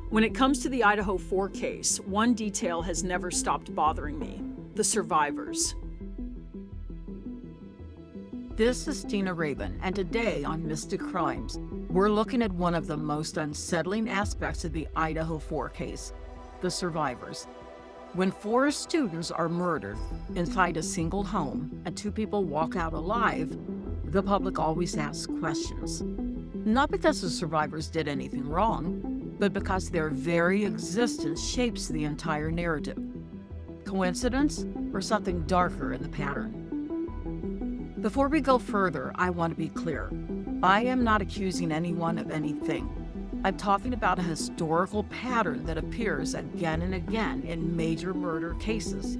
When it comes to the Idaho 4 case, one detail has never stopped bothering me: the survivors. This is Tina Rabin, and today on Mystic Crimes, we're looking at one of the most unsettling aspects of the Idaho 4 case: the survivors. When 4 students are murdered inside a single home and 2 people walk out alive, the public always asks questions. Not because the survivors did anything wrong, but because their very existence shapes the entire narrative. Coincidence or something darker in the pattern? Before we go further, I want to be clear. I am not accusing anyone of anything. I'm talking about a historical pattern that appears again and again in major murder cases,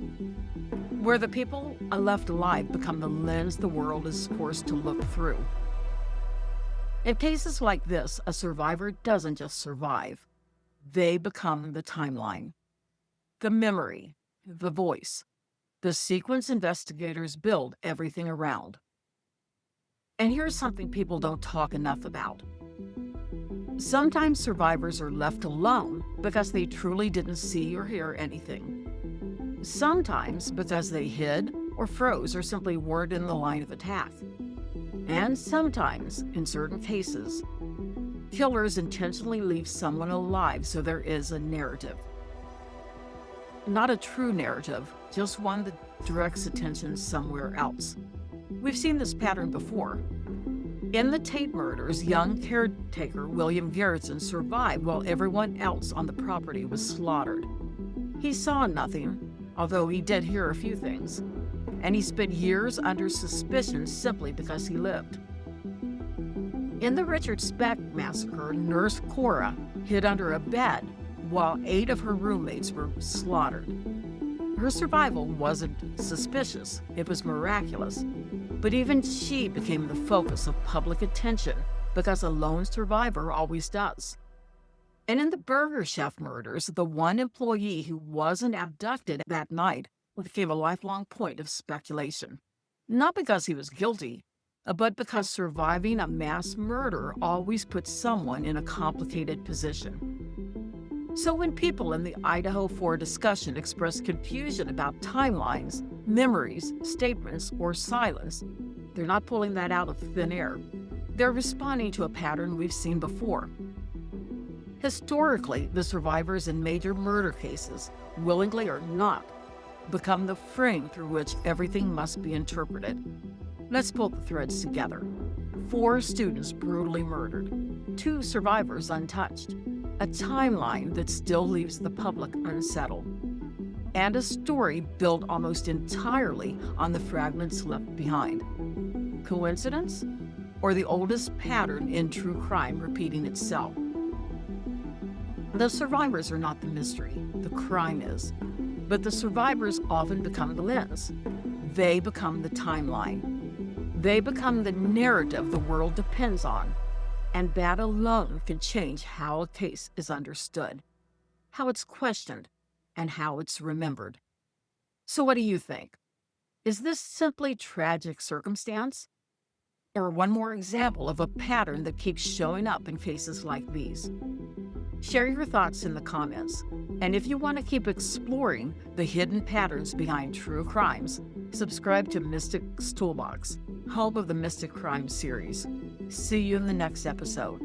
where the people left alive become the lens the world is forced to look through. In cases like this, a survivor doesn't just survive. They become the timeline, the memory, the voice, the sequence investigators build everything around. And here's something people don't talk enough about. Sometimes survivors are left alone because they truly didn't see or hear anything. Sometimes because they hid or froze or simply weren't in the line of attack. And sometimes, in certain cases, killers intentionally leave someone alive so there is a narrative. Not a true narrative, just one that directs attention somewhere else. We've seen this pattern before. In the Tate murders, young caretaker William Garrison survived while everyone else on the property was slaughtered. He saw nothing, although he did hear a few things, and he spent years under suspicion simply because he lived. In the Richard Speck massacre, nurse Cora hid under a bed while 8 of her roommates were slaughtered. Her survival wasn't suspicious, it was miraculous. But even she became the focus of public attention because a lone survivor always does. And in the Burger Chef murders, the one employee who wasn't abducted that night became a lifelong point of speculation. Not because he was guilty, but because surviving a mass murder always puts someone in a complicated position. So when people in the Idaho 4 discussion express confusion about timelines, memories, statements, or silence, they're not pulling that out of thin air. They're responding to a pattern we've seen before. Historically, the survivors in major murder cases, willingly or not, become the frame through which everything must be interpreted. Let's pull the threads together. 4 students brutally murdered, 2 survivors untouched, a timeline that still leaves the public unsettled, and a story built almost entirely on the fragments left behind. Coincidence? Or the oldest pattern in true crime repeating itself? The survivors are not the mystery, the crime is. But the survivors often become the lens. They become the timeline. They become the narrative the world depends on. And that alone can change how a case is understood, how it's questioned, and how it's remembered. So what do you think? Is this simply tragic circumstance? Or one more example of a pattern that keeps showing up in cases like these? Share your thoughts in the comments. And if you want to keep exploring the hidden patterns behind true crimes, subscribe to Mystic's Toolbox, home of the Mystic Crimes series. See you in the next episode.